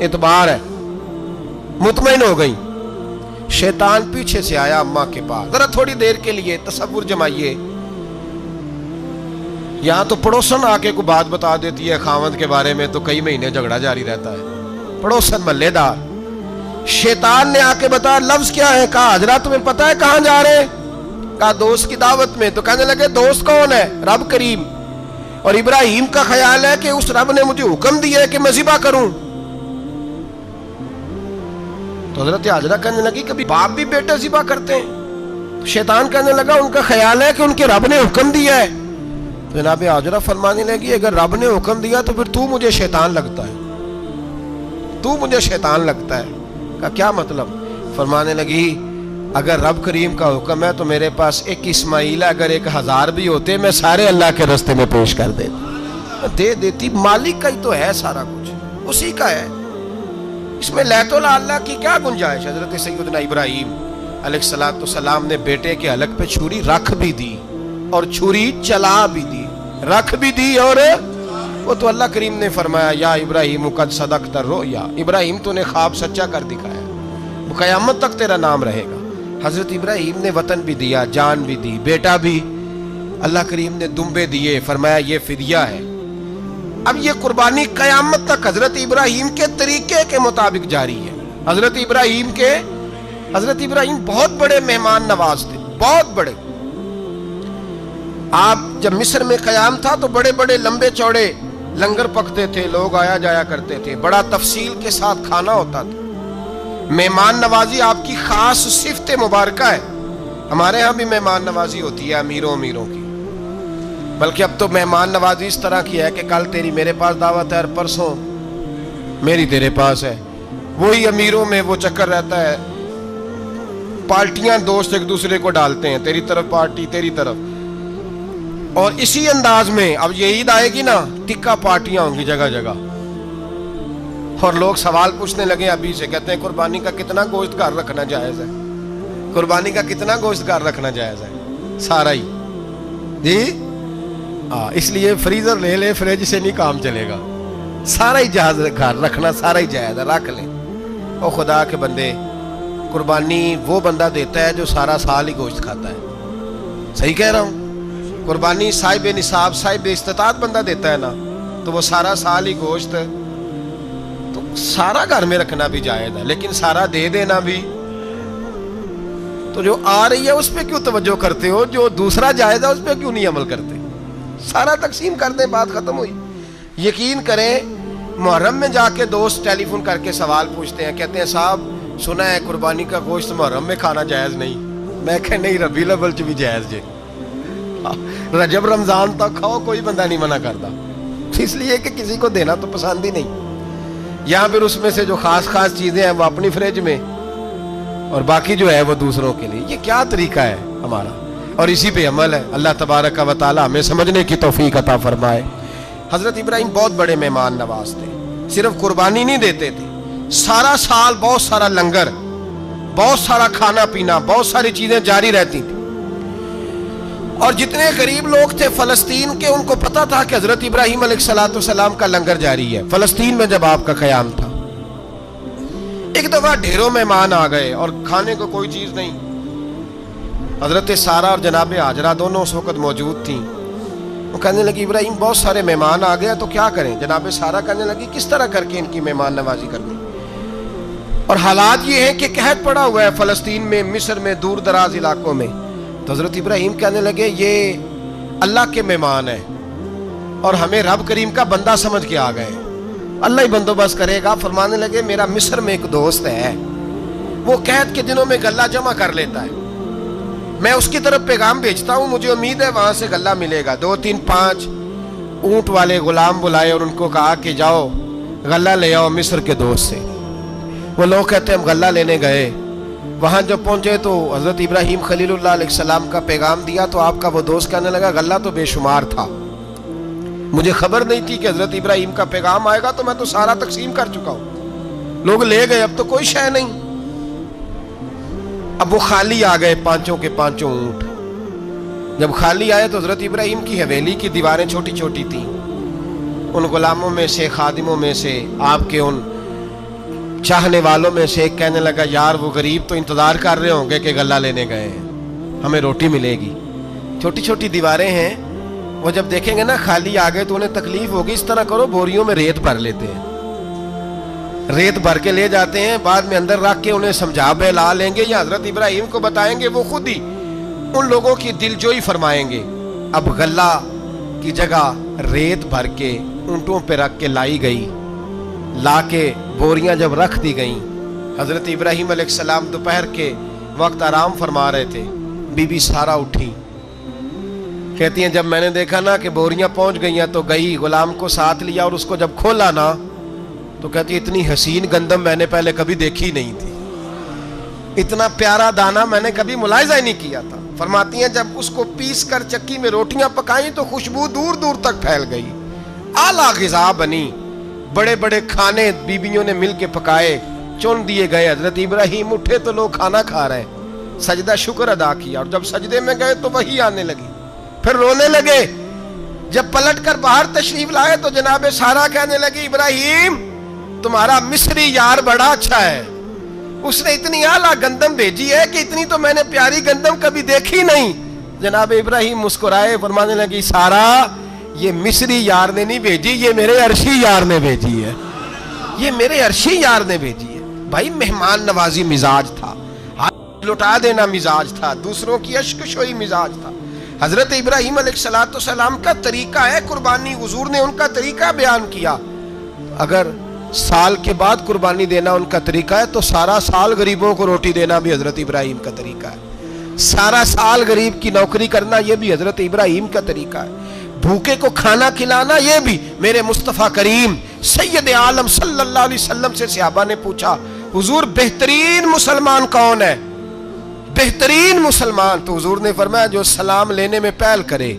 एतबार है, मुतमईन हो गई। शैतान पीछे से आया अम्मा के पास। जरा थोड़ी देर के लिए तसव्वुर जमाइए, यहां तो पड़ोसन आके को बात बता देती है खावंद के बारे में, तो कई महीने झगड़ा जारी रहता है। पड़ोसन मल्लेदार, शैतान ने आके बताया लफ्ज क्या है? कहा हजरा तुम्हें पता है कहां जा रहे? कहा दोस्त की दावत में। तो कहने लगे दोस्त कौन है? रब करीम। और इब्राहिम का ख्याल है कि उस रब ने मुझे हुक्म दिया है कि मैं ज़िबा करूं। तो हजरत हाजरा कहने लगी कभी बाप भी बेटे ज़िबा करते हैं? तो शैतान कहने लगा उनका ख्याल है कि उनके रब ने हुक्म दिया है। तो जनाब हाजरा फरमाने लगी अगर रब ने हुक्म दिया तो फिर तू मुझे शैतान लगता है, तू मुझे शैतान लगता है। का क्या मतलब? फरमाने लगी अगर रब करीम का हुक्म है तो मेरे पास एक इस्माइल है, अगर 1000 भी होते मैं सारे अल्लाह के रास्ते में पेश कर दे देती। मालिक का ही तो है सारा कुछ, उसी का है, इसमें लैतुल अल्लाह की क्या गुंजाइश? हजरत सैयदना इब्राहिम अलैहिस्सलाम ने बेटे के हलक पे छुरी रख भी दी और छुरी चला भी दी, रख भी दी। और वो तो अल्लाह करीम ने फरमाया या इब्राहिम कद सदक़्ता रुया, इब्राहिम तूने ख्वाब सच्चा कर दिखाया, वो क़यामत तक तेरा नाम रहेगा। हजरत इब्राहिम ने वतन भी दिया, जान भी दी, बेटा भी। अल्लाह करीम ने दुम्बे दिए, फरमाया ये फिदिया है। अब ये कुर्बानी क़यामत तक हजरत इब्राहिम के तरीके के मुताबिक जारी है। हजरत इब्राहिम बहुत बड़े मेहमान नवाज थे, बहुत बड़े। आप जब मिस्र में क़याम था तो बड़े बड़े लंबे चौड़े लंगर पकते थे, लोग आया जाया करते थे, बड़ा तफसील के साथ खाना होता था। मेहमान नवाजी आपकी खास सिफ्त मुबारक है। हमारे यहाँ भी मेहमान नवाजी होती है अमीरों की, बल्कि अब तो मेहमान नवाजी इस तरह की है कि कल तेरी मेरे पास दावत है और परसों मेरी तेरे पास है। वही अमीरों में वो चक्कर रहता है, पार्टियां दोस्त एक दूसरे को डालते हैं, तेरी तरफ पार्टी तेरी तरफ। और इसी अंदाज में अब ये ईद आएगी ना, टिक्का पार्टियां होंगी जगह जगह। और लोग सवाल पूछने लगे अभी से, कहते हैं कुर्बानी का कितना गोश्त घर रखना जायज है? कुर्बानी का कितना गोश्त घर रखना जायज है? सारा ही जी। इसलिए फ्रीजर ले ले, फ्रिज से नहीं काम चलेगा। सारा ही जहाज घर रखना सारा ही जायज है, रख लें। और खुदा के बंदे, कुर्बानी वो बंदा देता है जो सारा साल ही गोश्त खाता है। सही कह रहा हूँ? कुर्बानी साहिब निसाब, साहिब इस्तिताअत बंदा देता है ना, तो वो सारा साल ही गोश्त, तो सारा घर में रखना भी जायज है। लेकिन सारा दे देना भी, तो जो आ रही है उस पर क्यों तवज्जो करते हो? जो दूसरा जायज है उस पर क्यों नहीं अमल करते? सारा तकसीम कर दें, बात खत्म हुई। यकीन करें, मुहर्रम में जाके दोस्त टेलीफोन करके सवाल पूछते हैं, कहते हैं साहब सुना है कुर्बानी का गोश्त मुहर्रम में खाना जायज नहीं। मैं कह नहीं, रबीउल अव्वल च भी जायज जे, रजब रमजान तक खाओ, कोई बंदा नहीं मना करता। इसलिए कि किसी को देना तो पसंद ही नहीं। या फिर उसमें से जो खास खास चीजें हैं वो अपनी फ्रिज में, और बाकी जो है वो दूसरों के लिए। ये क्या तरीका है हमारा? और इसी पे अमल है। अल्लाह तबारक व तआला हमें समझने की तौफीक अता फरमाए। हजरत इब्राहिम बहुत बड़े मेहमान नवाज थे। सिर्फ कुर्बानी नहीं देते थे, सारा साल बहुत सारा लंगर, बहुत सारा खाना पीना, बहुत सारी चीजें जारी रहती थी। और जितने गरीब लोग थे फलस्तीन के, उनको पता था कि हजरत इब्राहिम अलैहिस्सलाम का लंगर जारी है। फलस्तीन में जब आपका क़याम था, एक दफा ढेरों मेहमान आ गए और खाने को कोई चीज नहीं। हजरत सारा और जनाब हाजरा दोनों उस वक्त मौजूद थी। वो कहने लगी इब्राहिम बहुत सारे मेहमान आ गए तो क्या करें? जनाब सारा कहने लगी किस तरह करके इनकी मेहमान नवाजी करनी? और हालात ये है कि कहत पड़ा हुआ है फलस्तीन में, मिस्र में, दूर दराज इलाकों में। तो हजरत इब्राहिम कहने लगे ये अल्लाह के मेहमान है और हमें रब करीम का बंदा समझ के आ गए, अल्लाह ही बंदोबस्त करेगा। फरमाने लगे मेरा मिस्र में एक दोस्त है, वो कहत के दिनों में गल्ला जमा कर लेता है, मैं उसकी तरफ पैगाम भेजता हूँ, मुझे उम्मीद है वहां से गल्ला मिलेगा। 2, 3, 5 ऊंट वाले गुलाम बुलाए और उनको कहा कि जाओ गल्ला ले आओ मिस्र के दोस्त से। वो लोग कहते हैं हम गल्ला लेने गए, वहां जब पहुंचे तो हजरत इब्राहिम खलीलुल्लाह अलैहिस्सलाम का पैगाम दिया तो आपका वो दोस्त कहने लगा गल्ला तो बेशुमार था, मुझे खबर नहीं थी कि हजरत इब्राहिम का पैगाम आएगा, तो मैं तो सारा तकसीम कर चुका हूं, लोग ले गए, अब तो कोई शय नहीं। अब वो खाली आ गए, पांचों के पांचों ऊंट। जब खाली आए तो हजरत इब्राहिम की हवेली की दीवारें छोटी छोटी थी। उन गुलामों में से, खादिमों में से, आपके उन चाहने वालों में से एक कहने लगा, यार वो गरीब तो इंतजार कर रहे होंगे कि गल्ला लेने गए हैं, हमें रोटी मिलेगी। छोटी छोटी दीवारें हैं, वो जब देखेंगे ना खाली आ गए तो उन्हें तकलीफ होगी। इस तरह करो, बोरियों में रेत भर लेते हैं, रेत भर के ले जाते हैं, बाद में अंदर रख के उन्हें समझा बहला लेंगे या हजरत इब्राहिम को बताएंगे, वो खुद ही उन लोगों की दिलजोई फरमाएंगे। अब गल्ला की जगह रेत भर के ऊंटों पे रख के लाई गई, ला के बोरियां जब रख दी गई, हजरत इब्राहिम अलैहिस्सलाम दोपहर के वक्त आराम फरमा रहे थे। बीबी सारा उठी, कहती हैं जब मैंने देखा ना कि बोरियां पहुंच गई हैं तो गई, गुलाम को साथ लिया और उसको जब खोला ना तो कहती इतनी हसीन गंदम मैंने पहले कभी देखी नहीं थी, इतना प्यारा दाना मैंने कभी मुलाहिजा ही नहीं किया था। फरमाती हैं जब उसको पीस कर चक्की में रोटियां पकाई तो खुशबू दूर दूर तक फैल गई, आला ग़िज़ा बनी, बड़े बड़े खाने बीबियों ने मिल के पकाए, चुन दिए गए। हजरत इब्राहिम उठे तो लोग खाना खा रहे, सजदा शुक्र अदा किया, और जब सजदे में गए तो वही आने लगी, फिर रोने लगे। जब पलट कर बाहर तशरीफ लाए तो जनाबे सारा कहने लगी, इब्राहिम तुम्हारा मिस्री यार बड़ा अच्छा है, उसने इतनी आला गंदम भेजी है कि इतनी तो मैंने प्यारी गंदम कभी देखी नहीं। जनाब इब्राहिम मुस्कुराए, फरमाने लगी, सारा ये मिस्री यार ने नहीं भेजी, ये मेरे अर्शी यार ने भेजी है, ये मेरे अर्शी यार ने भेजी है। भाई मेहमान नवाजी मिजाज था, हाथ लुटा देना मिजाज था, दूसरों की अश्कशोई मिजाज था। हजरत इब्राहिम अलैहिस्सलाम का तरीका है कुर्बानी, हुजूर ने उनका तरीका बयान किया। अगर साल के बाद कुर्बानी देना उनका तरीका है तो सारा साल गरीबों को रोटी देना भी हजरत इब्राहिम का तरीका है, सारा साल गरीब की नौकरी करना यह भी हजरत इब्राहिम का तरीका है, भूखे को खाना खिलाना यह भी मेरे मुस्तफ़ा करीम सैयद आलम सल्लल्लाहु अलैहि वसल्लम से सहाबा ने पूछा, हुजूर बेहतरीन मुसलमान कौन है, बेहतरीन मुसलमान? तो हुजूर ने फरमाया जो सलाम लेने में पहल करे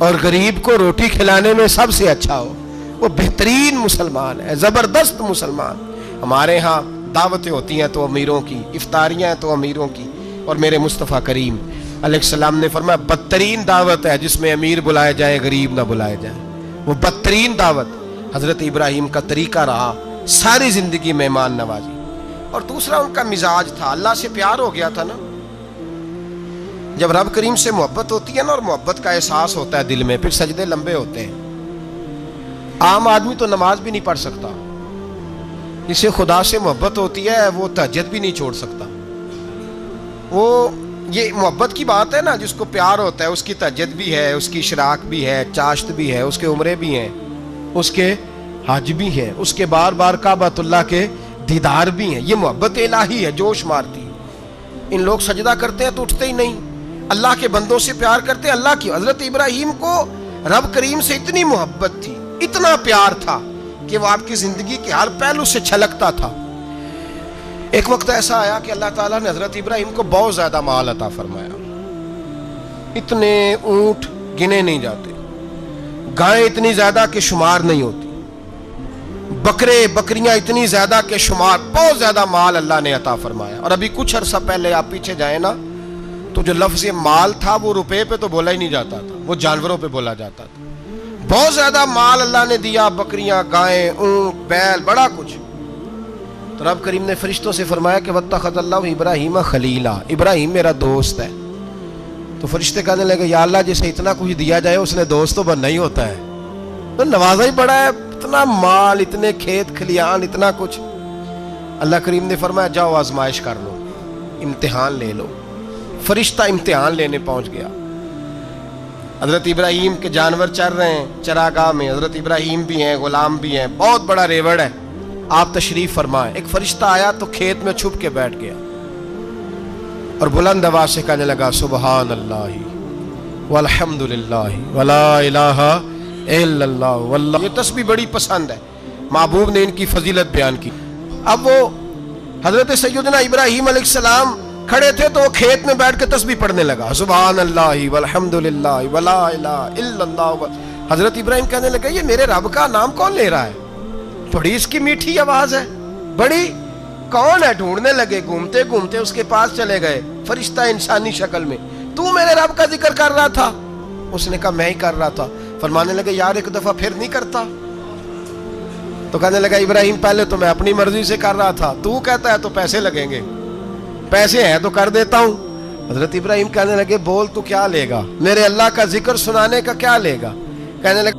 और गरीब को रोटी खिलाने में सबसे अच्छा हो, वो बेहतरीन मुसलमान है, जबरदस्त मुसलमान। हमारे यहाँ दावतें होती हैं तो अमीरों की, इफ्तारियाँ हैं तो अमीरों की, और मेरे मुस्तफ़ा करीम अलैहिस्सलाम ने फरमाया बदतरीन दावत है जिसमें अमीर बुलाए जाए गरीब ना बुलाए जाए, वो बदतरीन दावत हजरत इब्राहिम का तरीका रहा सारी जिंदगी मेहमान नवाजी। और दूसरा उनका मिजाज था, अल्लाह से प्यार हो गया था ना, जब रब करीम से मोहब्बत होती है ना और मोहब्बत का एहसास होता है दिल में, फिर सजदे लंबे होते हैं। आम आदमी तो नमाज भी नहीं पढ़ सकता, जिसे खुदा से मोहब्बत होती है वो तहज्जुद भी नहीं छोड़ सकता। वो ये मोहब्बत की बात है ना, जिसको प्यार होता है उसकी तहज्जुद भी है, उसकी इशराक भी है, चाश्त भी है, उसके उम्रे भी हैं, उसके हज भी हैं, उसके बार बार काबतुल्लाह के दीदार भी हैं। ये मोहब्बत इलाही है, जोश मारती है। इन लोग सजदा करते हैं तो उठते ही नहीं, अल्लाह के बंदों से प्यार करते अल्लाह की। हजरत इब्राहिम को रब करीम से इतनी मोहब्बत थी, इतना प्यार था कि वो आपकी जिंदगी के हर पहलू से छलकता था। एक वक्त ऐसा आया कि अल्लाह ताला ने हजरत इब्राहिम को बहुत ज्यादा माल अता फरमाया, इतने ऊंट गिने नहीं जाते, गायें इतनी ज्यादा के शुमार नहीं होती, बकरे बकरियां इतनी ज्यादा के शुमार, बहुत ज्यादा माल अल्लाह ने अता फरमाया। और अभी कुछ अरसा पहले आप पीछे जाए ना तो जो लफ्ज़ माल था वो रुपए पे तो बोला ही नहीं जाता था, वो जानवरों पे बोला जाता था। बहुत ज्यादा माल अल्लाह ने दिया, बकरियां, गायें, ऊंट, बैल, बड़ा कुछ। तो रब करीम ने फरिश्तों से फरमाया कि वत्तखज़ल्लाहु इब्राहीम खलीला, इब्राहिम मेरा दोस्त है। तो फरिश्ते कहने लगे या अल्लाह जिसे इतना कुछ दिया जाए उसने दोस्त तो बनना ही होता है, तो नवाजा ही बड़ा है, इतना माल, इतने खेत खलियान, इतना कुछ। अल्लाह करीम ने फरमाया जाओ आजमाइश कर लो, इम्तिहान ले लो। फरिश्ता इम्तिहान लेने पहुंच गया। हजरत इब्राहिम के जानवर चर रहे हैं चरागाह में, हजरत इब्राहिम भी हैं, गुलाम भी हैं, बहुत बड़ा रेवड़ है। आप तशरीफ फरमाए। एक फरिश्ता आया तो खेत में छुप के बैठ गया और बुलंद आवाज से कहने लगा सुबहान अल्लाह वल्हम्दुलिल्लाह वला इलाहा इल्लल्लाह वल्लाह। ये तस्बीह बड़ी पसंद है, महबूब ने इनकी फजीलत बयान की। अब वो हजरत सैयदना इब्राहिम अलैहिस्सलाम खड़े थे तो वो खेत में बैठ के तस्बीह पढ़ने लगा, सुबहान अल्लाह वल्हम्दुलिल्लाह वला इलाहा इल्लल्लाह। हजरत इब्राहिम कहने लगे ये मेरे रब का नाम कौन ले रहा है, बड़ी इसकी मीठी आवाज है, बड़ी, कौन है? ढूंढने लगे, घूमते घूमते उसके पास चले गए। फरिश्ता इंसानी शक्ल में, तू मेरे रब का जिक्र कर रहा था? उसने कहा मैं ही कर रहा था। फरमाने लगे यार एक दफा फिर नहीं करता? تو کہنے لگا ابراہیم پہلے تو میں اپنی مرضی سے کر رہا تھا, تو کہتا ہے تو پیسے لگیں گے, پیسے ہیں تو کر دیتا ہوں. حضرت ابراہیم کہنے لگے بول تو کیا لے گا, میرے اللہ کا ذکر سنانے کا کیا لے گا؟ کہنے لگے